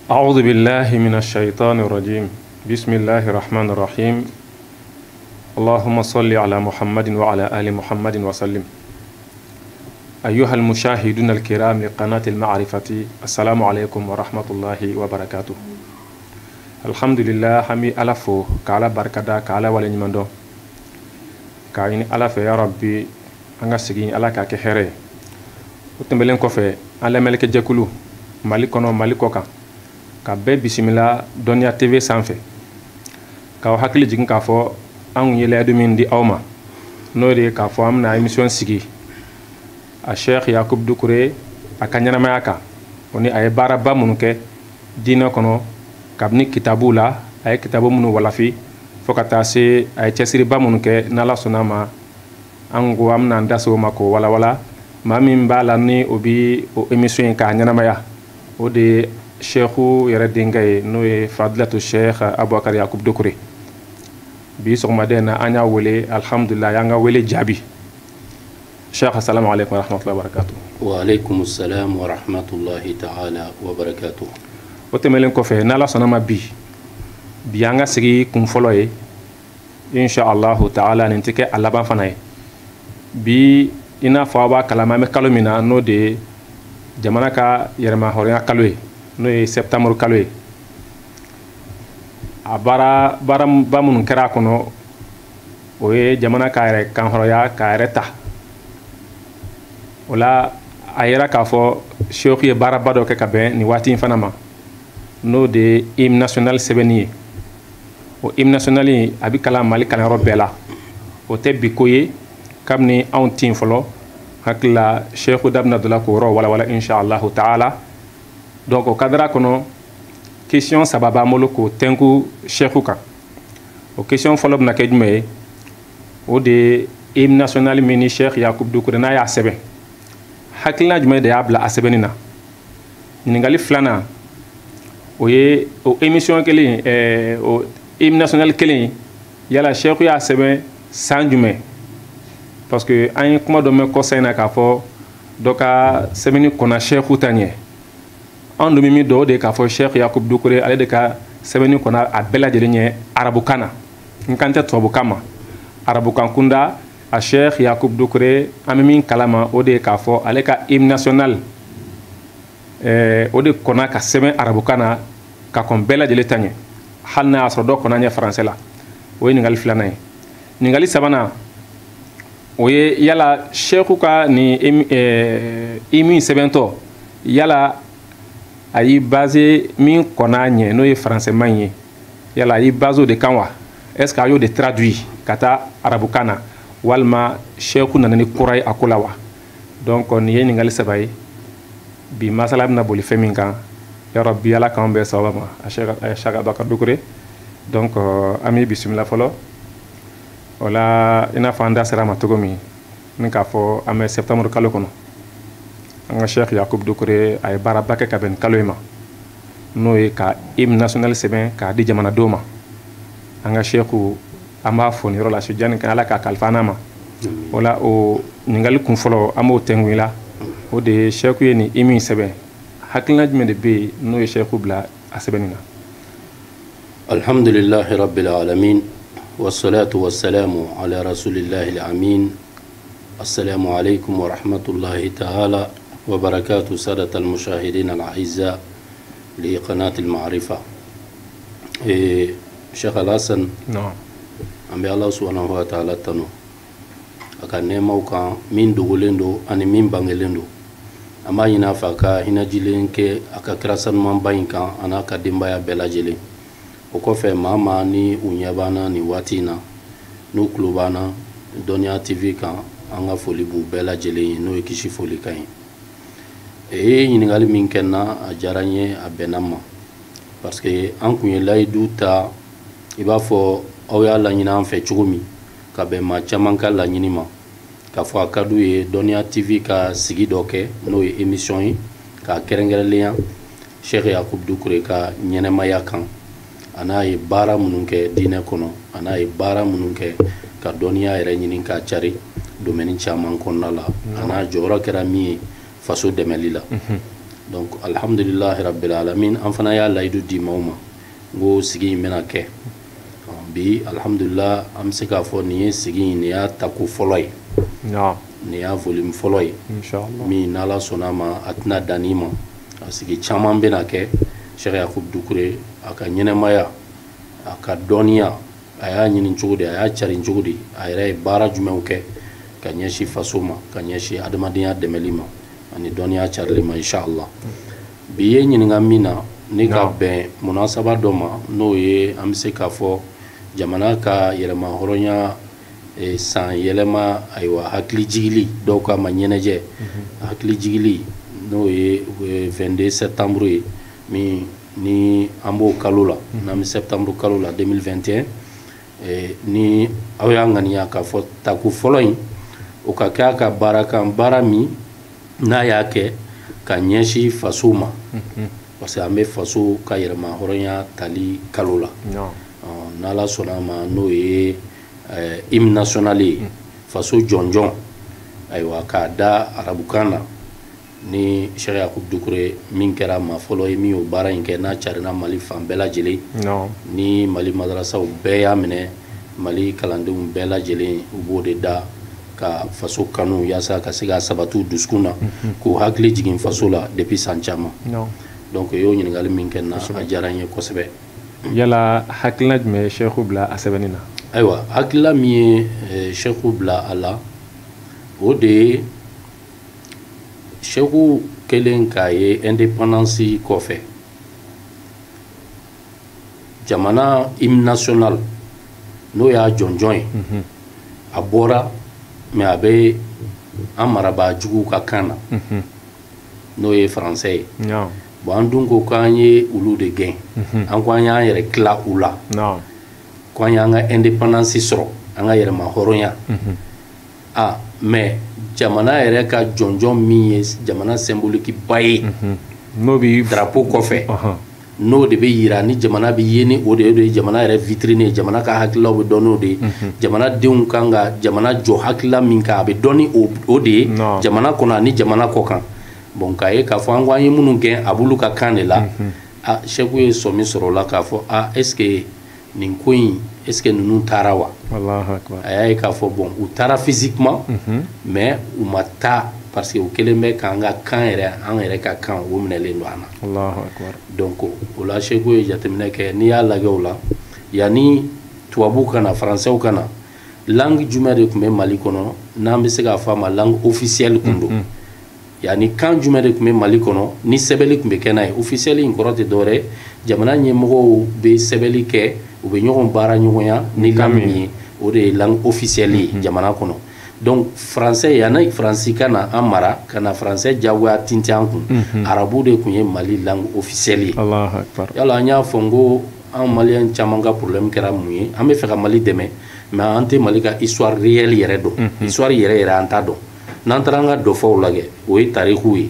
أعوذ بالله من الشيطان الرجيم بسم الله الرحمن الرحيم اللهم صل على محمد وعلى آل محمد وسلم أيها المشاهدون الكرام لقناة المعرفة السلام عليكم ورحمة الله وبركاته الحمد لله حمي ألفو كالا بركدا كالا ولنمندو كاين ألف يا ربي أنغا سيغين ألا كاكي خيري وتنبلين كوفي ألا ملك جاكولو مالكونا مالكوكا ka bɛɛ bisimila Dɔnniya TV sanfɛ k'aw hakili jigin k'a fɔ anw ye layidu min di aw ma n'o de ye k'a fɔ an bɛna émission sigi a Cheikh Yakubu Dukure a ka ɲɛnamaya kan o ni a ye baaraba minnu kɛ diinɛ kɔnɔ kabini kitabu la a ye kitabu minnu walafi fo ka taa se a ye cɛsiriba minnu kɛ n'Ala sɔnna ma an ko an bɛna an da se o ma k'o walawala maa min b'a la ni o bi o émission in k'a ɲɛnamaya o de ye Cheikhu yɛrɛ denkɛ ye n'o ye Fadilatu Cheikh Abubakar Yakubu Dukure bi sɔgɔmaden na an y'a wele alhamdulillah y'an ka wele jaabi Cheikh assalamu alaikum wa rahmatullahi wa barakatuh. Wa alaikum assalam wa rahmatullahi ta'ala wa barakatuh. O tɛmɛlen kɔfɛ n'Ala sɔnna ma bi an ka sigi kun fɔlɔ ye inshallahu ta'ala nin tɛ kɛ a laban fana ye bi i n'a fɔ aw b'a kalama an bɛ kalo min na n'o de ye jamana ka yɛrɛmahɔrɔnya kalo ye n'o ye septembre kalo ye a baaraba minnu kɛra a kɔnɔ o ye jamana k'a yɛrɛ kanhɔrɔnya k'a yɛrɛ ta o la a yira k'a fɔ Cheikh ye baaraba dɔ kɛ ka bɛn nin waati in fana ma n'o de ye hymne national sɛbɛnni ye o hymne national in a bɛ kalan Mali kalanyɔrɔ bɛɛ la o tɛ bi ko ye kabini anw tin fɔlɔ hakili la Cheikh da bɛna dɔ la k'o yɔrɔ walawala inshallahu ta'ala. Donc o kadara kɔnɔ question saba b'an bolo k'o tɛnku Cheikhu kan o question fɔlɔ bɛna kɛ jumɛn ye o de ye hymne national min ni Cheikh Yakubu Dukure n'a y'a sɛbɛn hakilina jumɛn de y'a bila a sɛbɛnni na ɲininkali filanan o ye o émission kelen o hymne national kelen yala Cheikhu y'a sɛbɛn san jumɛn parce que an ye kuma dɔ mɛn kɔsa in na k'a fɔ dɔ ka sɛbɛnni kɔnna Cheikhu ta ɲɛ an dun bɛ min dɔn o de ye k'a fɔ Cheikh Yakubu Dukure ale de ka sɛbɛnni kɔnna a bɛɛ lajɛlen ɲɛ arabukan na n kan tɛ tubabukan ma arabukan kunda a Cheikh Yakubu Dukure an bɛ min kalama o de ye k'a fɔ ale ka hymne national o de kɔnna ka sɛbɛn arabukan na ka kɔn bɛɛ lajɛlen ta ɲɛ hali n'a y'a sɔrɔ dɔ kɔnna ɲɛ faransɛ la o ye ɲininkali filanan ye ɲininkali sabanan o ye yala Cheikhu ka nin hymne sɛbɛntɔ yala a y'i basé min kɔnna ɲɛ n'o ye faransɛman ye yala a y'i basé o de kan wa est ce que a y'o de traduit ka taa arabukan na walima Cheikhu nana ni kura ye a ko la wa donc nin ye ɲininkali saba ye bi masala bɛna boli fɛn min kan yɔrɔ bi ala k'an bɛɛ sababa ma a Cheikh Abubakar Dukure donc an b'i bisimila fɔlɔ o la i n'a fɔ an da sera a ma cogo min ni k'a fɔ an bɛ septembre kalo kɔnɔ an ka Cheikh Yakubu Dukure a ye baaraba kɛ ka bɛn kalo in ma n'o ye ka hymne national sɛbɛn k'a di jamanadenw ma an ka Cheikhu an b'a fo nin yɔrɔ la sujani kan ala k'a kalifa an ma o la o ɲininkali kun fɔlɔ an b'o tɛnku i la o de ye Cheikhu ye nin hymne sɛbɛn hakilina jumɛn de bɛ yen n'o ye Cheikhu bila a sɛbɛnni na. Alhamdulillahi rabbil alamin wassalatu wassalamu ala rasulillahi al-amin assalamu alaikum wa rahmatullahi ta'ala وبركاته سادة المشاهدين الأعزاء لقناة المعرفة. شيخ الحسن نعم أمي الله سبحانه وتعالى تنو أكان نموكا من دولندو أني من بانجلندو أما هنا فكا هنا جيلين كي أكا كراسان من باينكا أنا كديمبايا بلا جيلين وكوفي ماما ني ونيابانا ني واتينا نو كلوبانا دنيا تي كا أنا فولي بو بلا جيلين نو يكشي فولي كاين ɲininkali min kɛnna a diyara n ye a bɛnna ma parce que an kun ye layidu ta i b'a fɔ aw y'a laɲini an fɛ cogo min ka bɛn maa caman ka laɲini ma k'a fɔ a ka d'u ye Dɔnniya TV ka sigi dɔ kɛ n'o ye émission ye k'a kɛrɛnkɛrɛnnenya Cheikh Yakubu Dukure ka ɲɛnɛmaya kan a n'a ye baara minnu kɛ diinɛ kɔnɔ a n'a ye baara minnu kɛ ka dɔnniya yɛrɛ ɲini k'a cari domaine caman kɔnɔna la a n'a jɔyɔrɔ kɛra min ye faso dɛmɛli la donc alhamdulillah rabbil alamin an fana y'a layidu di maaw ma ngo sigi in bɛna kɛ bi alhamdulillah an bɛ se k'a fɔ nin ye sigi in nin y'a tako fɔlɔ ye nin y'a volume fɔlɔ ye min n'ala sɔnna ma a tɛna dan i ma a sigi caman bɛna kɛ Cheikh Yakubu Dukure a ka ɲɛnɛmaya a ka dɔnniya a y'a ɲini cogo di a y'a cari cogo di a yɛrɛ ye baara jumɛnw kɛ ka ɲɛsin faso ma ka ɲɛsin adamadenya dɛmɛli ma ani dɔnniya carili ma inshallah bi ye ɲininka min na ne ka bɛn munasaba dɔ ma n'o ye an bɛ se k'a fɔ jamana ka yɛlɛma hɔrɔnya san yɛlɛma ayiwa hakili jigili dɔw ka ma ɲɛnajɛ hakili jigili n'o ye 22 septembre ye min ni an b'o kalo la n'an bɛ septembre kalo la 2021 ni aw y'a ŋaniya k'a fɔ tako fɔlɔ in o ka kɛ a ka baara kan baara min n'a y'a kɛ ka ɲɛsin faso ma parce que an bɛ faso ka yɛlɛma hɔrɔnya tali kalo la n'ala sɔnna a ma n'o ye hymne national ye faso jɔnjɔn ayiwa k'a da arabukan na ni Cheikh Yakubu Dukure min kɛra maa fɔlɔ ye min y'o baara in kɛ n'a carina Mali fan bɛɛ lajɛlen ni Mali madarasaw bɛɛ y'a minɛ Mali kalandenw bɛɛ lajɛlen u b'o de da ka faso kanu yaasa ka se ka sabatu dusukun na k'u hakili jigin faso la depuis san caman donc o y'o ɲininkali min kɛ na a diyara n ye kosɛbɛ yala hakilina jumɛn ye Cheikhu bila a sɛbɛnni na ayiwa hakilila min ye Cheikhu bila a la o de ye Cheikhu kelen k'a ye indépendance kɔfɛ jamana hymne national n'o y'a jɔnjɔn ye a bɔra mais a bɛ an marabaa juguw ka kan na n'o ye français ye bon an dun ko k'an ye olu de gɛn an ko an y'an yɛrɛ tila u la ko an y'an ka indépendance sɔrɔ an ka yɛrɛma hɔrɔnya mais jamana yɛrɛ ka jɔnjɔn min ye jamana symbolique ba ye n'o bi drapeau kɔfɛ n'o de bɛ yira ni jamana bɛ ye ni o de ye jamana yɛrɛ vitrine ye jamana ka hakililaw bɛ dɔn n'o de ye jamana denw kan ka jamana jɔ hakilila min kan a bɛ dɔn ni o de ye jamana kɔnɔ ani jamana kɔ kan bon k'a ye k'a fɔ an ko an ye minnu gɛn a b'olu ka kan de la Cheikhu ye sɔmi sɔrɔ o la k'a fɔ est ce que nin ko in est ce que ninnu taara wa a y'a ye k'a fɔ bon u taara physiquement mais u ma taa parce que u kelen bɛ k'an ka kan yɛrɛ an yɛrɛ ka kan o minɛlen don an na donc o la Cheikhu ye jateminɛ kɛ n'i y'a lajɛ o la yanni tubabuw ka na français ka na langue jumɛn de tun bɛ Mali kɔnɔ n'an bɛ se k'a fɔ a ma langue officielle kun don yani kan jumɛn de tun bɛ Mali kɔnɔ ni sɛbɛnni tun bɛ kɛ n'a ye officielle in kɔrɔ tɛ dɔwɛrɛ jamana ɲɛmɔgɔw bɛ sɛbɛnni kɛ u bɛ ɲɔgɔn baara ɲɔgɔnya ni langue min ye o de ye langue officielle ye jamana kɔnɔ donc français yani faransi ka na an mara ka na français jagoya tintin an kun arabu de tun ye Mali langue officielle ye yala an y'a fɔ n ko an maliyɛn caman ka problème kɛra mun ye an bɛ fɛ ka Mali dɛmɛ mais an tɛ Mali ka histoire réelle yɛrɛ dɔn histoire yɛrɛ an t'a dɔn n'an taara an ka dɔ fɔw lajɛ o ye tariku ye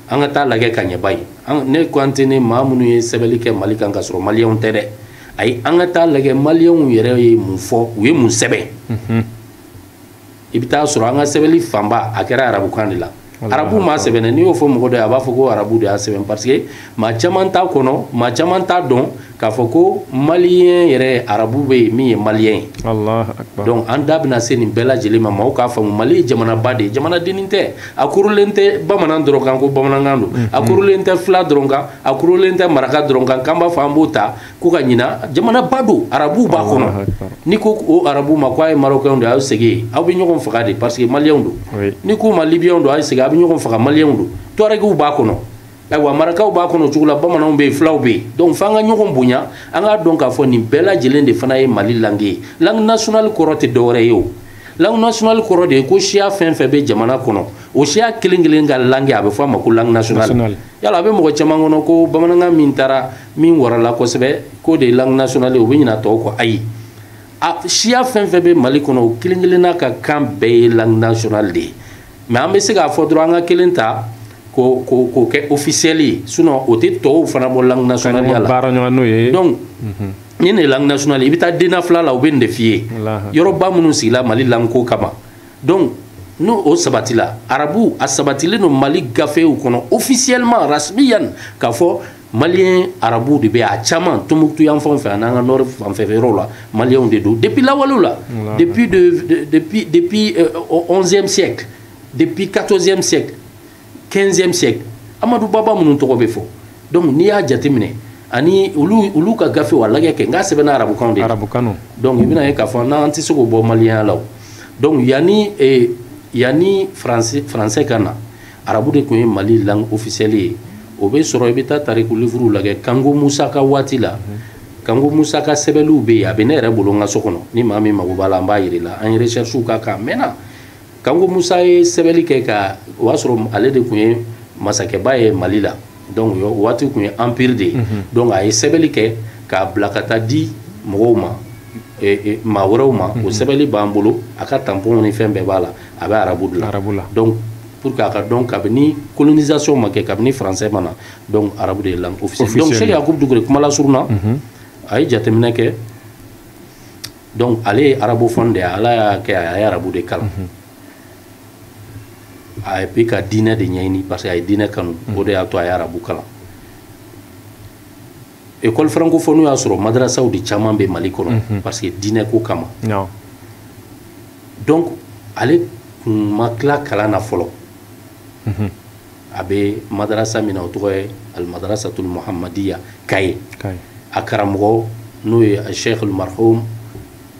an ka taa lajɛ ka ɲɛ ba ye ne ko an tɛ ne maa minnu ye sɛbɛnni kɛ Mali kan ka sɔrɔ maliyɛnw tɛ dɛ ayi an ka taa lajɛ maliyɛnw yɛrɛ ye mun fɔ u ye mun sɛbɛn i bɛ taa sɔrɔ an ka sɛbɛnni fanba a kɛra arabukan de la arabu m'a sɛbɛn n'i y'o fɔ mɔgɔ dɔ ye a b'a fɔ ko arabu de y'a sɛbɛn parce que maa caman t'a kɔnɔ maa caman t'a dɔn k'a fɔ ko maliyɛn yɛrɛ arabu bɛ yen min ye maliyɛn ye donc an da bɛna se nin bɛɛ lajɛlen ma maaw k'a faamu Mali ye jamanaba de ye jamanadennin tɛ a kurulen tɛ bamanan dɔrɔn kan ko bamanankan don a kurulen tɛ fila dɔrɔn kan a kurulen tɛ maraka dɔrɔn kan k'an b'a fɔ an b'o ta ko ka ɲina jamanaba don arabuw b'a kɔnɔ n'i ko o arabu ma k'a ye marokɛnw de ye a y'o segin aw bɛ ɲɔgɔn faga de parce que maliyɛnw don n'i k'u ma libiyɛnw don a ye segin a bɛ ɲɔgɔn faga maliyɛnw don tuarɛgiw b'a kɔnɔ ayiwa marakaw b'a kɔnɔ cogo la bamananw bɛ yen fulaw bɛ yen donc f'an ka ɲɔgɔn bonya an k'a dɔn k'a fɔ nin bɛɛ lajɛlen de fana ye Mali langue ye langue nationale kɔrɔ tɛ dɔwɛrɛ ye o langue nationale kɔrɔ de ye ko siya fɛn fɛn bɛ jamana kɔnɔ o siya kelen kelen ka langue a bɛ fɔ a ma ko langue nationale yala a bɛ mɔgɔ caman kɔnɔ ko bamanankan min taara min warala kosɛbɛ k'o de ye langue nationale o bɛ ɲina tɔw kɔ ayi a siya fɛn fɛn bɛ Mali kɔnɔ o kelen kelenna ka kan bɛɛ ye langue nationale de ye mais an bɛ se k'a fɔ dɔrɔn an ka kelen ta ko kɛ officiel ye sinon o tɛ tɔw fana bɔ langue nationale ya la donc ni nin ye langue nationale i bɛ taa denna fila la u bɛ nin de f'i ye yɔrɔba minnu sigila Mali langue ko kama donc n'o o sabatila arabu a sabatilen no Mali gafew kɔnɔ officiellement rasmiyan k'a fɔ malien arabu de bɛ a caman Tombouctou yan fan fɛ a n'an ka nord fan fɛ yɔrɔw la maliens de don depuis lawalew la depuis 11e siècle depuis 14e siècle 15e siècle Amadou Baba minnu tɔgɔ bɛ fɔ donc n'i y'a jateminɛ ani olu ka gafe wa lagɛ kɛ n k'a sɛbɛnna arabukan de arabukan donc i bɛna ye k'a fɔ n'an tɛ se k'o bɔ maliyɛnya la donc yanni français ka na arabu de tun ye Mali langue officielle ye o bɛ sɔrɔ i bɛ taa tariku livre lagɛ Kango Musa ka waati la Kango Musa ka sɛbɛnniw bɛ yen a bɛ ne yɛrɛ bolo n ka so kɔnɔ ni maa min mago b'a la an b'a yir'i la an ye recherche k'a kan a mɛnna Kango Musa ye sɛbɛnni kɛ ka o y'a sɔrɔ ale de tun ye masakɛba ye Mali la donc o waati tun ye empire de ye donc a ye sɛbɛnni kɛ k'a bila ka taa di mɔgɔw ma maa wɛrɛw ma o sɛbɛnni b'an bolo a ka tampon ni fɛn bɛɛ b'a la a bɛ arabu de la donc pour que a ka dɔn kabini colonisation ma kɛ kabini français ma na donc arabu de ye langue officielle donc Cheikh Yakubu Dukure kumala suruna a ye jateminɛ kɛ donc ale ye arabophone de ye ala y'a kɛ a ye arabu de kalan a bɛ ka diinɛ de ɲɛɲini parce que a ye diinɛ kanu o de y'a to a ye arabu kalan école francophone y'a sɔrɔ madrasaw de caman bɛ Mali kɔnɔ parce que diinɛ ko kama donc ale kun ma tila kalan na fɔlɔ a bɛ madrasa min na o tɔgɔ ye al-madrasatul muhammadiya Kaye a karamɔgɔ n'o ye Cheikh al-marhum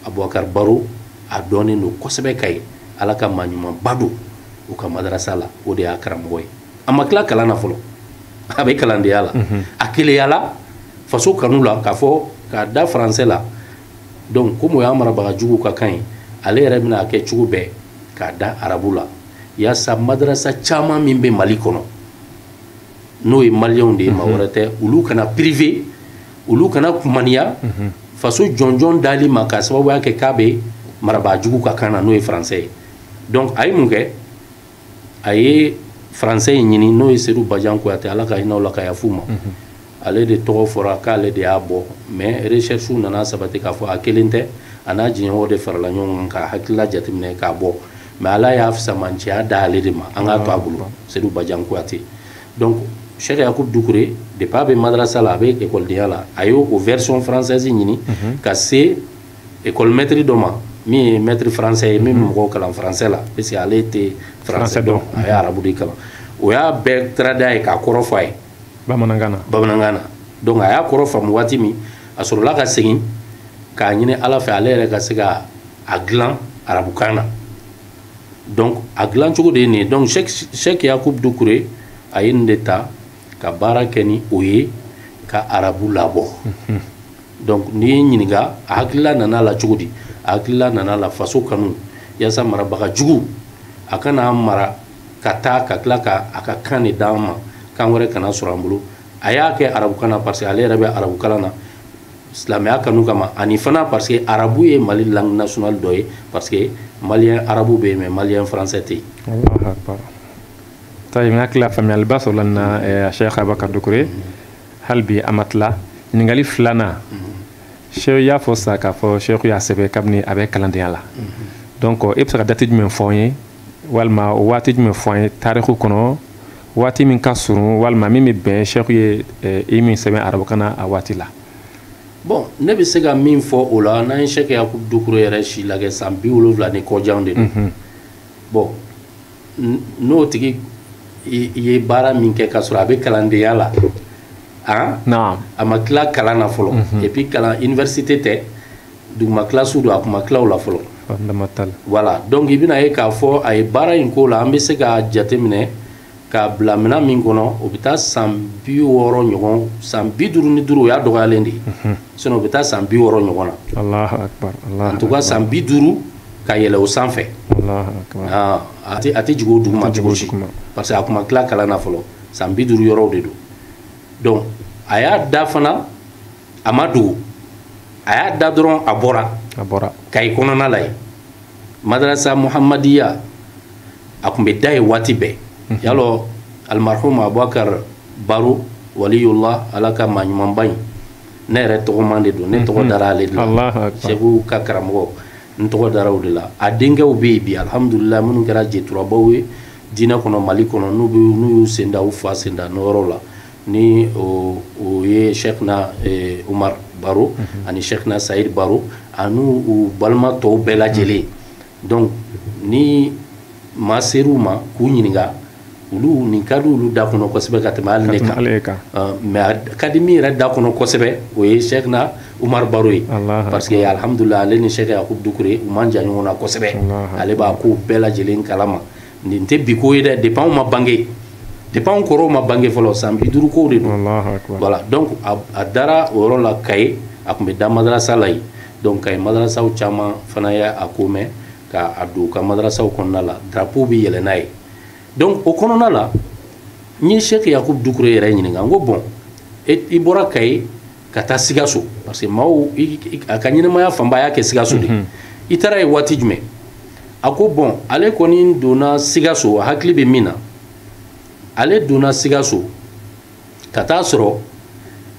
Abubakar Baro a dɔnnen don kosɛbɛ Kaye ala ka maaɲumanba don u ka madrasa la o de y'a karamɔgɔ ye a ma tila kalan na fɔlɔ a bɛ kalandenya la a kelenya la faso kanu la k'a fɔ k'a da français la donc comme o y'a marabaga jugu ka kan ye ale yɛrɛ bɛna a kɛ cogo bɛɛ k'a da arabu la yaasa madrasa caman min bɛ Mali kɔnɔ n'o ye maliyɛnw de ye maa wɛrɛ tɛ olu kana privé olu kana kumaniya faso jɔnjɔn dali ma k'a sababuya kɛ k'a bɛ marabaga jugu ka kan na n'o ye français ye donc a ye mun kɛ a ye français in ɲini n'o ye Seydou Badian Kuyate ala ka hinɛ o la ka yafu ma ale de tɔgɔ fɔra k'ale de y'a bɔ mais recherche nana sabati k'a fɔ a kelen tɛ a n'a diɲɛmɔgɔ de farala ɲɔgɔn kan ka hakilila jateminɛ k'a bɔ mais ala y'a fisamanciya da ale de ma an k'a to a bolo Seydou Badian Kuyate donc Cheikh Yakubu Dukure depuis a bɛ madrasa la a bɛ écoledenya la a y'o version française ɲini ka se école maître dɔ ma min ye maître français ye min bɛ mɔgɔw kalan français la parce que ale tɛ français dɔn a ye arabu de kalan o y'a bɛɛ traduit a ye k'a kɔrɔ fɔ a ye bamanankan na donc a y'a kɔrɔ faamu waati min a sɔrɔla ka segin k'a ɲini ala fɛ ale yɛrɛ ka se ka a dilan arabukan na donc a dilan cogo de ye nin ye donc Cheikh Yakubu Dukure a ye nin de ta ka baara kɛ ni o ye ka arabu labɔ donc n'i ye ɲininka a hakilila nana la cogo di a hakilila nana la faso kanu yaasa marabaga jugu a kana mara ka taa ka tila ka a ka kan de d'an ma kan wɛrɛ kana sɔrɔ an bolo a y'a kɛ arabukan na parce que ale yɛrɛ bɛ arabukalan na silamɛya kanu kama ani fana parce que arabu ye Mali langue nationale dɔ ye parce que maliyɛn arabu bɛ yen mais maliyɛn français tɛ yen. Allahu akbar. Tayi n hakili la faamuyaliba sɔrɔla nin na Cheikh Abubakar Dukure hali bi a ma tila ɲininkali filanan Cheikh y'a fɔ sisan k'a fɔ Cheikh y'a sɛbɛn kabini a bɛ kalandenya la donc e bɛ se ka date jumɛn fɔ n ye walima waati jumɛn fɔ n ye taarikhu kɔnɔ waati min ka surun walima min bɛ bɛn Cheikh ye i min sɛbɛn arabukan na a waati la. Bon ne bɛ se ka min fɔ o la n'an ye Cheikh Yakubu Dukure yɛrɛ si lajɛ san 70 ni kɔjan de don bon n'o tigi i ye baara min kɛ k'a sɔrɔ a bɛ kalandenya la a ma tila kalan na fɔlɔ et puis kalan université tɛ duguma kilasiw don a kun ma tila o la fɔlɔ voilà donc i bɛna ye k'a fɔ a ye baara in ko la an bɛ se k'a jateminɛ k'a bila minɛn min kɔnɔ o bɛ taa san 60 ɲɔgɔn san 55 o y'a dɔgɔyalen de ye sinon o bɛ taa san 60 ɲɔgɔn na Allahu akbar en tout cas san 50 ka yɛlɛ o sanfɛ a tɛ jigin o duguma cogo si parce que a kun ma tila kalan na fɔlɔ san 50 yɔrɔw de don donc a y'a da fana a ma dogo a y'a da dɔrɔn a bɔra Kayi kɔnɔna la yen madrasa muhammadiya a kun bɛ da ye waati bɛɛ yalɔ almarhum Abubakar Baro waliyullah ala ka maaɲumanba in ne yɛrɛ tɔgɔman de don ne tɔgɔ dara ale de la Seku ka karamɔgɔ n tɔgɔ dara o de la a denkɛw bɛ yen bi alhamdulillah minnu kɛra jeturabaw ye diinɛ kɔnɔ Mali kɔnɔ n'u y'u senda u fa senda n'o yɔrɔ la ni o ye Cheikhna Umar Baro ani Cheikhna Saïd Baro ani u balima tɔw bɛɛ lajɛlen donc ni maa ser'u ma k'u ɲininka olu nin ka di olu da kɔnɔ kosɛbɛ ka tɛmɛ hali ne kan mais a ka di min yɛrɛ da kɔnɔ kosɛbɛ o ye Cheikhna Umar Baro ye parce que alhamdulillah ale ni Cheikh Yakubu Dukure u man jan ɲɔgɔn na kosɛbɛ ale b'a ko bɛɛ lajɛlen kalama nin tɛ bi ko ye dɛ depuis anw ma bange depuis anw kɔrɔw ma bange fɔlɔ san 50 kow de don voilà donc a dara o yɔrɔ la Kaye a tun bɛ da madrasa la yen donc Kaye madrasaw caman fana ye a ko mɛn k'a don u ka madrasaw kɔnɔna la drapeau bɛ yɛlɛ n'a ye donc o kɔnɔna la n ye Cheikh Yakubu Dukure yɛrɛ ɲininka n ko bon i bɔra Kaye ka taa Sikaso parce que maaw a ka ɲɛnamaya fanba y'a kɛ Sikaso de i taara yen waati jumɛn a ko bon ale kɔni donna Sikaso a hakili bɛ min na ale donna Sikaso ka taa sɔrɔ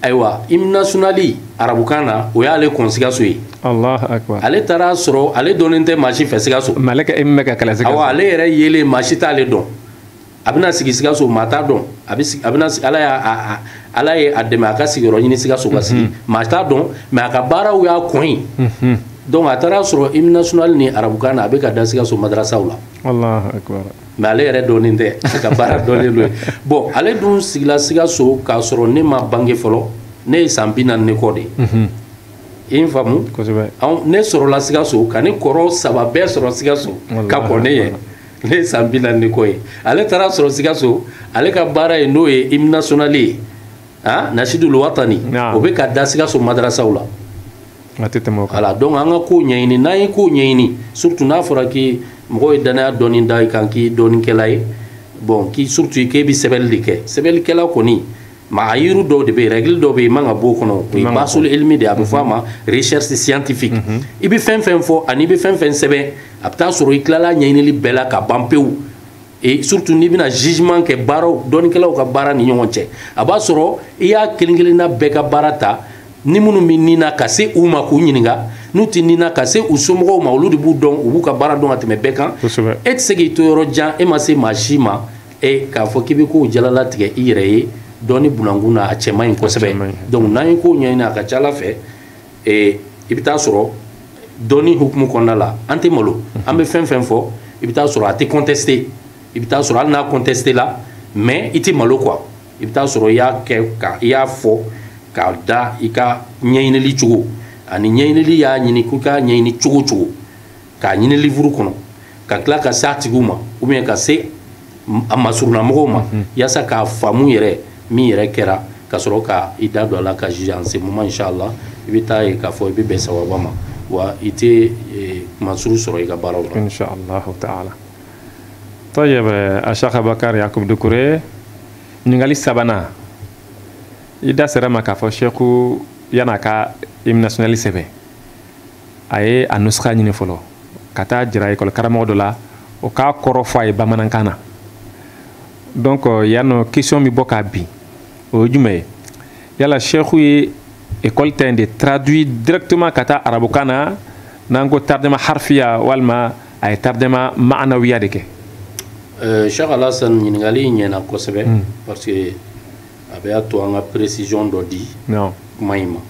ayiwa hymne national arabukan na o y'ale kɔn Sikaso ye Allahu akbar ale taara sɔrɔ ale dɔnnen tɛ maa si fɛ Sikaso mais ale ka hymne bɛ ka kalan Sikaso awɔ ale yɛrɛ yelen maa si t'ale dɔn a bɛna sigi Sikaso maa t'a dɔn a bɛna ala ye a dɛmɛ a ka sigiyɔrɔ ɲini Sikaso ka sigi maa t'a dɔn mais a ka baaraw y'a kɔn ye donc a taara sɔrɔ hymne national ni arabukan na a bɛ ka da Sikaso madrasaw la Allahu akbar mais ale yɛrɛ dɔnnen tɛ a ka baara dɔnnen don bon ale dun sigila Sikaso k'a sɔrɔ ne ma bange fɔlɔ ne ye san 40 ne kɔ de i ye n faamu ne sɔrɔla Sikaso ka ne kɔrɔ 3 bɛɛ sɔrɔ Sikaso ka kɔn ne ye ne ye san 40 ne kɔ ye ale taara sɔrɔ Sikaso ale ka baara ye n'o ye hymne national ye Nasidul Watani o bɛ ka da Sikaso madrasaw la voilà donc an ka ko ɲɛɲini n'an ye ko ɲɛɲini surtout n'a fɔra k'i mɔgɔ ye danaya dɔɔni da i kan k'i dɔɔnikɛla ye bon surtout k'e bɛ sɛbɛnni de kɛ sɛbɛnnikɛla kɔni maayiru dɔw de bɛ yen règle dɔw bɛ yen i man ka bɔ o kɔnɔ o ye basul ilmi de a bɛ fɔ a ma recherche scientifique i bɛ fɛn fɛn fɔ ani i bɛ fɛn fɛn sɛbɛn a bɛ taa sɔrɔ i tilala ɲɛɲinili bɛɛ la ka ban pewu et surtout n'i bɛna jugement kɛ baaraw dɔɔnikɛlaw ka baara ni ɲɔgɔn cɛ a b'a sɔrɔ i y'a kelen kelenna bɛɛ ka baara ta ni minnu bɛ nina ka se u ma k'u ɲininka n'u tɛ nina ka se u somɔgɔw ma olu de b'u dɔn u b'u ka baara dɔn ka tɛmɛ bɛɛ kan e tɛ se k'i to yɔrɔ jan e ma se maa si ma k'a fɔ k'i bɛ kow jalalatigɛ i yɛrɛ ye dɔɔni bunankun na a cɛ man ɲi kosɛbɛ donc n'an ye kow ɲɛɲini a ka ca Ala fɛ i bɛ taa sɔrɔ dɔɔni hukumu kɔnɔna la an tɛ malo an bɛ fɛn fɛn fɔ i bɛ taa sɔrɔ a tɛ contesté i bɛ taa sɔrɔ hali n'a contesté la mais i tɛ malo quoi i bɛ taa sɔrɔ i y'a fɔ k'a da i ka ɲɛɲinili cogo ani ɲɛɲinili y'a ɲini k'u ka ɲɛɲini cogo cogo k'a ɲini livre kɔnɔ ka tila ka se a tigiw ma ou bien ka se a masurunamɔgɔw ma yaasa k'a faamu yɛrɛ min yɛrɛ kɛra ka sɔrɔ ka i da don a la ka juger en ce moment inchallah i bɛ taa ye k'a fɔ i bɛ bɛn sawaba ma wa i tɛ kumasuru sɔrɔ i ka baaraw la inchallah taala طيب Cheikh Abubakar Yakubu Dukure ɲininkali sabanan i da sera ma k'a fɔ Cheikhu yan'a ka hymne national sɛbɛn a ye a nuska ɲini fɔlɔ ka taa jira école karamɔgɔ dɔ la o k'a kɔrɔ fɔ a ye bamanankan na donc yan nɔ question bɛ bɔ k'a bin o ye jumɛn ye yala Cheikhu ye école ta in de traduit directement ka taa arabukan na n'an ko tardema harfiya walima a ye tardema ma'anawiya de kɛ Cheikh Alassane ɲininkali ɲɛna kosɛbɛ parce que a bɛ to an ka précision dɔ di kuma in ma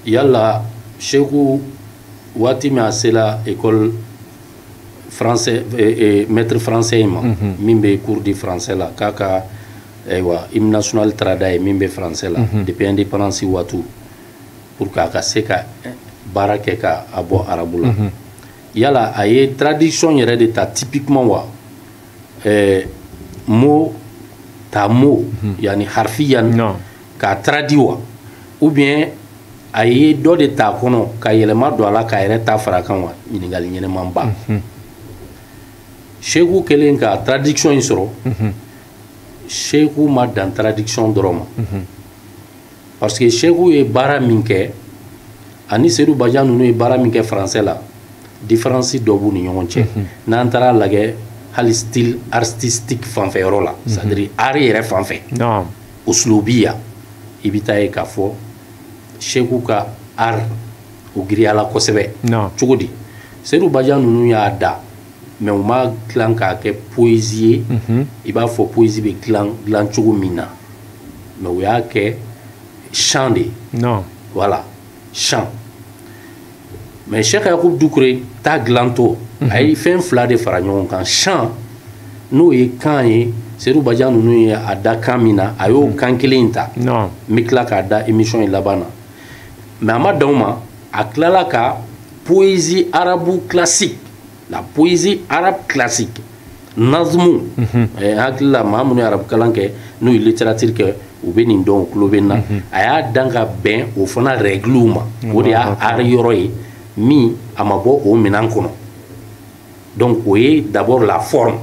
yala Cheikhu waati min a sera école français maître français in ma min bɛ cours de français la k'a ka ayiwa hymne national trada ye min bɛ français la depuis indépendance waatu pour que a ka se ka baara kɛ ka a bɔ arabu la yala a ye traduction yɛrɛ de ta typiquement wa mot ta mot yani harfiyan k'a traduit wa ou bien a ye dɔ de t'a kɔnɔ ka yɛlɛma don a la k'a yɛrɛ ta fara kan wa ɲininkali ɲɛnɛman ba Cheikhu kɛlen ka traduction in sɔrɔ Cheikhu ma dan traduction dɔrɔn ma parce que Cheikhu ye baara min kɛ ani Seydou Badian ninnu ye baara min kɛ français la différence dɔ b'u ni ɲɔgɔn cɛ n'an taara lajɛ hali style artistique fanfɛ yɔrɔ la c'est à dire art yɛrɛ fanfɛ uslubiya i bɛ taa ye k'a fɔ Cheikhu ka art o giriyala kosɛbɛ cogo di Seydou Badian ninnu y'a da mais u ma dilan k'a kɛ poésie ye i b'a fɔ poésie bɛ dilan cogo min na mais u y'a kɛ chant de voilà chant mais Cheikh Yacoub Doucouré ta dilanto a ye fɛn fila de fara ɲɔgɔn kan chant n'o ye kan ye Seydou Badian ninnu ye a da kan min na a y'o kan kelen ta n bɛ tila k'a da émission in laban na mais a ma dan o ma a tilala ka poésie arabe classique la poésie arabe classique nazmu hakili la maa minnu ye arabu kalan kɛ n'u ye littérature kɛ u bɛ nin dɔn u tulo bɛ na a y'a dan ka bɛn o fana règles ma o de y'a art yɔrɔ ye min a ma bɔ o minɛn kɔnɔ donc o ye d'abord la forme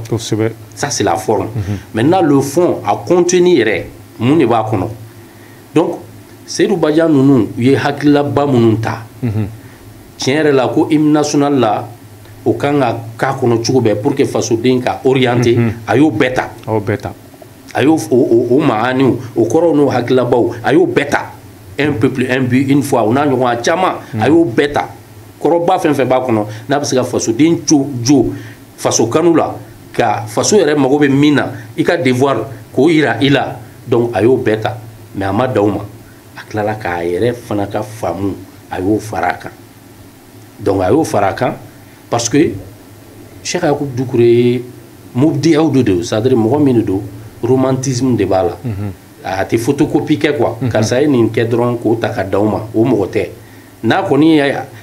ça c'est la forme maintenant le fond a contenu yɛrɛ mun de b'a kɔnɔ donc Seydou Badian ninnu u ye hakililaba minnu ta tiɲɛ yɛrɛ la ko hymne national la o kan ka k'a kɔnɔ cogo bɛɛ pour que fasoden ka orienter a y'o bɛɛ ta a y'o o maaniw o kɔrɔw n'o hakililabaw a y'o bɛɛ ta un peuple un but une foi o n'a ɲɔgɔn caman a y'o bɛɛ ta kɔrɔba fɛn fɛn b'a kɔnɔ n'a bɛ se ka fasoden jo faso kanu la ka faso yɛrɛ mago bɛ min na i ka devoir k'o yira i la donc a y'o bɛɛ ta mais a ma dan o ma a tilala k'a yɛrɛ fana ka faamu a y'o fara a kan donc a y'o fara a kan parce que Cheikh Yacoub Doucouré ye mubdi'aw de don c'est-à-dire mɔgɔ min de don romantisme de b'a la a tɛ photocopie kɛ quoi karisa ye nin kɛ dɔrɔn k'o ta ka d'aw ma o mɔgɔ tɛ n'a kɔni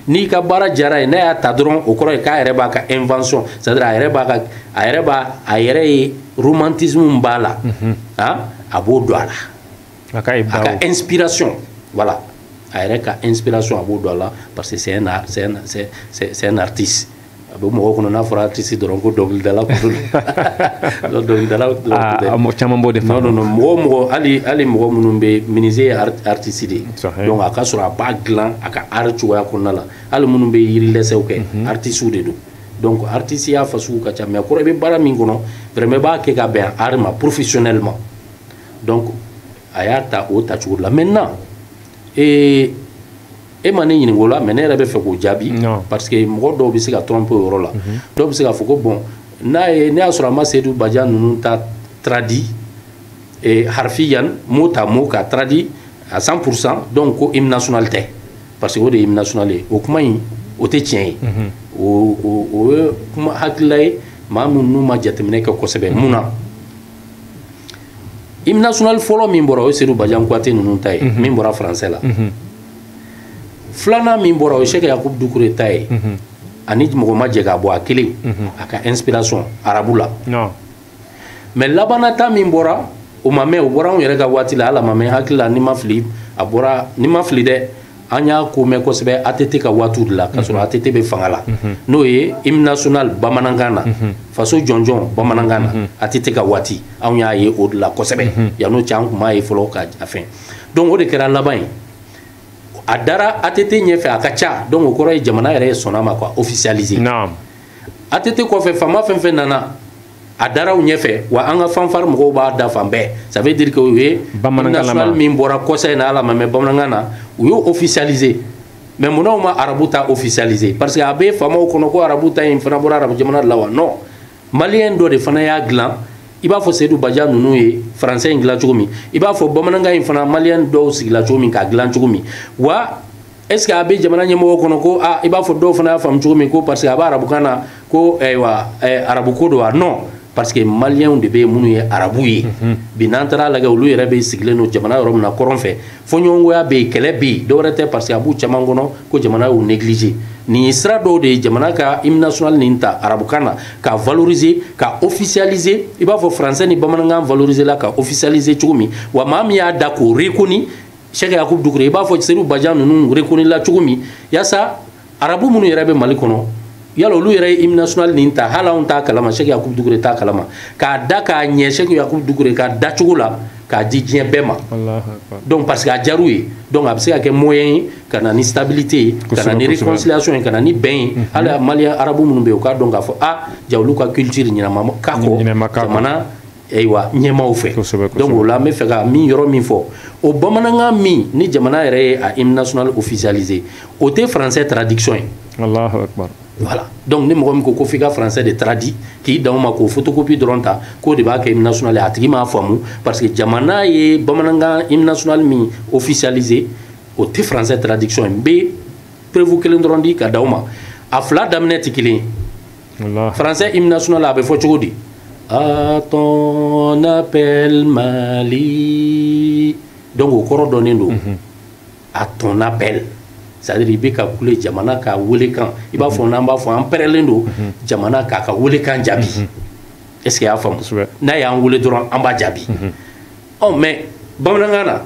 n'i ka baara diyara ye n'a y'a ta dɔrɔn o kɔrɔ ye k'a yɛrɛ b'a ka invention c'est-à-dire a yɛrɛ ye romantisme min b'a la a b'o don a la a ka inspiration voilà a yɛrɛ ka inspiration a b'o don a la parce que c'est un artiste a bɛ mɔgɔ kɔnɔ n'a fɔra artiste dɔrɔn ko dɔnkilidala mɔgɔ caman b'o de fɔ non mɔgɔ hali mɔgɔ minnu bɛ menuisier ye artiste de donc a ka sɔrɔ a b'a dilan a ka art cogoya kɔnɔna la hali minnu bɛ yirilɛsɛw kɛ artistes de don donc artiste y'a fasugu ka ca mais kɔrɔ i bɛ baara min kɔnɔ vraiment i b'a kɛ ka bɛn art ma professionnellement donc a y'a ta o tacogo la maintenant e ma ne ɲininka o la mais ne yɛrɛ bɛ fɛ k'o jaabi parce que mɔgɔ dɔw bɛ se ka tromper o yɔrɔ la dɔw bɛ se k'a fɔ ko bon ne y'a sɔrɔ a ma Seydou Badian ninnu ta tradi harfiyan mot à mot ka tradi à 100% donc ko hymne national tɛ parce que o de ye hymne national ye o kuma in o tɛ tiɲɛ ye o ye kuma hakilila ye maa minnu ma jateminɛ kɛ kosɛbɛ mun na hymne national fɔlɔ min bɔra o ye Seydou Badian Kouyaté ninnu ta ye min bɔra français la filanan min bɔra o ye Cheikh Yacoub Doucouré ta ye ani mɔgɔ ma jɛ k'a bɔ a kelen a ka inspiration arabu la mais labanna ta min bɔra o ma mɛn o bɔra anw yɛrɛ ka waati la ala ma mɛn hakili la ni ma fili a bɔra ni ma fili dɛ an y'a ko mɛn kosɛbɛ ATT ka waatiw de la k'a sɔrɔ ATT bɛ fanga la n'o ye hymne national bamanankan na faso jɔnjɔn bamanankan na ATT ka waati anw y'a ye o de la kosɛbɛ yan'o cɛ an tun b'a ye fɔlɔ ka fɛn donc o de kɛra laban ye a dara ATT ɲɛfɛ a ka ca donc o kɔrɔ ye jamana yɛrɛ sɔnna ma quoi officialiser ATT kɔfɛ fama fɛn fɛn nana a daraw ɲɛfɛ wa an ka fanfare mɔgɔw b'a da fan bɛɛ ça veut dire que u ye national min bɔra kɔsa in na ala ma mɛ bamanankan na u y'o officialiser mais munna u ma arabu ta officialiser parce que a bɛ famaw kɔnɔ ko arabu ta in fana bɔra arabu jamana de la wa non maliyɛn dɔ de fana y'a dilan i b'a fɔ Seydou Badian ninnu ye français in dilan cogo min i b'a fɔ bamanankan in fana maliyɛn dɔw sigila cogo min k'a dilan cogo min wa est ce que a bɛ jamana ɲɛmɔgɔ kɔnɔ ko i b'a fɔ dɔw fana y'a faamu cogo min ko parce que a bɛ arabukan na ko ayiwa arabu ko don wa non parce que maliyɛnw de bɛ minnu ye arabu ye bi n'an taara lajɛ olu yɛrɛ bɛ sigilen don jamana yɔrɔ min na kɔrɔn fɛ fɔɲɔgɔnkɔya bɛ yen kɛlɛ bɛ yen dɔwɛrɛ tɛ parce que a b'u caman kɔnɔ ko jamana y'u négliger nin ye sira dɔw de ye jamana ka hymne national nin ta arabukan na ka valoriser ka officialiser i b'a fɔ français ni bamanankan valoriser la ka officialiser cogo min wa maa min y'a da k'o reconnu Cheikh Yacoub Doucouré i b'a fɔ Seydou Badian ninnu reconnu la cogo min yaasa arabu minnu yɛrɛ bɛ Mali kɔnɔ yala olu yɛrɛ ye hymne national nin ta hali anw t'a kalama Cheikh Yacoub Doucouré t'a kalama k'a da k'a ɲɛ Cheikh Yacoub Doucouré k'a da cogo la k'a di diɲɛ bɛɛ ma donc parce que a diyar'u ye donc a bɛ se ka kɛ moyen ye ka na ni stabilité ye ka na ni réconciliation ye ka na ni bɛn ye hali maliyɛn arabu minnu bɛ yen u k'a dɔn k'a fɔ ja olu ka culture ɲinama k'a kɔ jamana ayiwa ɲɛmaw fɛ donc o la an bɛ fɛ ka min yɔrɔ min fɔ o bamanankan min ni jamana yɛrɛ ye a hymne national officialisé o tɛ français traduction ye. Allahu akbar. Voilà donc ni mɔgɔ min ko f'i ka français de tradi k'i dan o ma k'o photocopie dɔrɔn ta k'o de b'a kɛ hymne national ye a tigi m'a faamu parce que jamana ye bamanankan hymne national min officialisé o tɛ français traduction ye n bɛ prévu kelen dɔrɔn di ka d'aw ma a fila daminɛ tɛ kelen ye. Français hymne national a bɛ fɔ cogo di. À ton appel Mali. Donc o kɔrɔ dɔnnen don à ton appel c'est-à-dire i bɛ ka kule jamana ka welekan i b'a fɔ n'an b'a fɔ an pɛrɛlen don jamana k'a ka welekan jaabi est-ce que y'a faamu n'a y'an wele dɔrɔn an b'a jaabi mais bamanankan na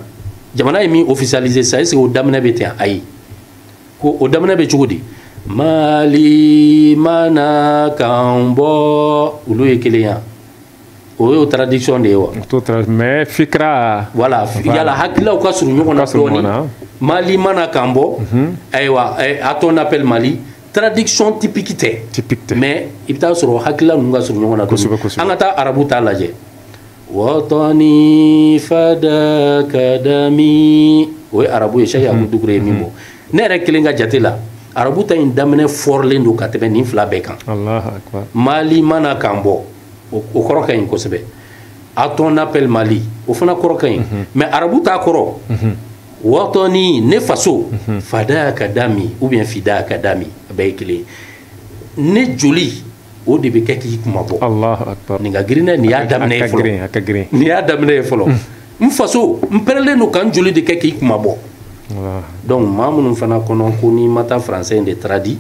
jamana ye min officialisé sa est-ce que o daminɛ bɛ ten ayi ko o daminɛ bɛ cogo di. Mali mana kan bɔ olu ye kelen ya o ye traduction de ye wa. mais fikra voilà yala hakililaw ka surun ɲɔgɔn na dɔɔni. Mali mana kan bɔ ayiwa à ton appel Mali traduction typique tɛ mais i bɛ taa sɔrɔ hakilila ninnu ka surun ɲɔgɔn na dɔɔni. An ka taa arabu ta lajɛ. watani fadaka dami o ye arabu ye Cheikh Yakubu Dukure ye min bɔ ne yɛrɛ kelen ka jate la arabu ta in daminɛ fɔrɔlen don ka tɛmɛ nin fila bɛɛ kan. Allahu akbar. Mali mana kan bɔ o kɔrɔ ka ɲi kosɛbɛ à ton appel Mali o fana kɔrɔ ka ɲi mais arabu t'a kɔrɔ watani ne faso fadaka dami ou bien fidaka dami a bɛɛ ye kelen ye ne joli o de bɛ kɛ k'i kuma bɔ. Allahu akbar. nin ka girin dɛ nin y'a daminɛ ye fɔlɔ nin y'a daminɛ ye fɔlɔ n faso n pɛrɛlen don ka n joli de kɛ k'i kuma bɔ. Donc maa minnu fana kɔnɔ ko n'i ma taa français de tradi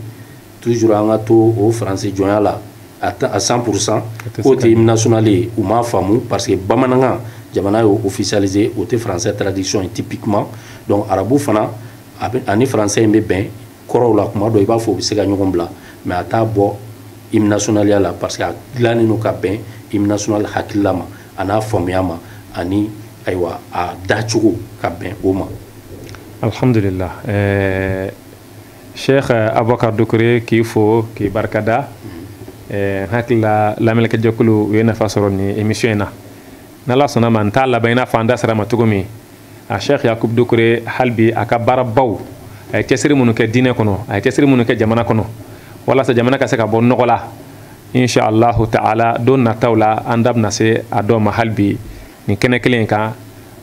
toujours an ka to o français jɔnya la à 100% k'o tɛ hymne national ye u m'a faamu parce que bamanankan jamana y'o officialisé o tɛ français traduction ye typiquement donc arabu fana ani français in bɛ bɛn kɔrɔw la kuma dɔ i b'a fɔ u bɛ se ka ɲɔgɔn bila mais a t'a bɔ hymne national ya la parce que a dilannen don ka bɛn hymne national hakilila ma a n'a faamuya ma ani ayiwa a dacogo ka bɛn o ma. Alhamdulillah. Cheikh Abubakar Dukure k'i fo k'i barikada hakilila lamɛnlikɛ jɛkulu u ye nafa sɔrɔ ni émission in na n'Ala sɔnna ma n t'a laban i n'a fɔ an da sera ma cogo min a Cheikh Yakubu Dukure hali bi a ka baarabaw a ye cɛsiri minnu kɛ diinɛ kɔnɔ a ye cɛsiri minnu kɛ jamana kɔnɔ walasa jamana ka se ka bɔ nɔgɔ la inshallahu ta'ala don nataw la an da bɛna se a dɔw ma hali bi nin kɛnɛ kelen in kan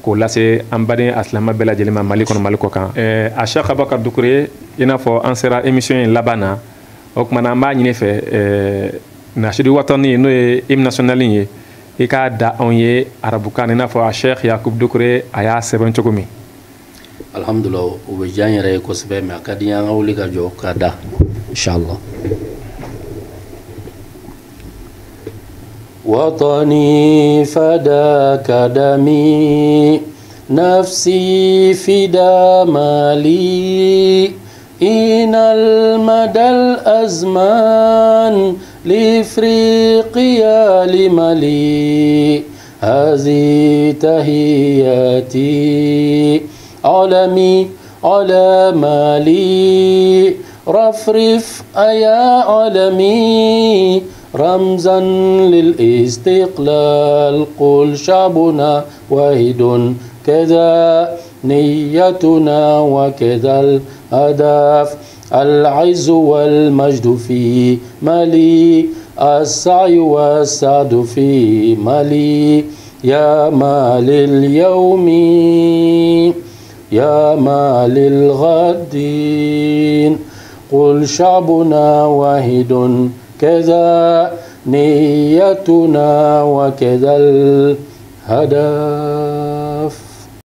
k'o lase an baden asilama bɛɛ lajɛlen ma Mali kɔnɔ Mali kɔ kan a Cheikh Abubakar Dukure i n'a fɔ an sera émission in laban na o tuma na an b'a ɲini fɛ nasidu watani n'o ye hymne national ye i k'a da anw ye arabukan i n'a fɔ a Cheikh Yakubu Dukure a y'a sɛbɛn cogo min. Alhamdulillah o bɛ diya n yɛrɛ ye kosɛbɛ mais a ka di n ye an ka wuli ka jɔ k'a da inshallah. وطني فداك دمي نفسي فدا مالي إن المدى الأزمان لإفريقيا لمالي هذه تهياتي عالمي على مالي رفرف أيا عالمي رمزا للاستقلال قل شعبنا واحد كذا نيتنا وكذا الهدف العز والمجد في مالي السعي والسعد في مالي يا مال اليوم يا مال الغد قل شعبنا واحد كذا نيتنا وكذا الهدف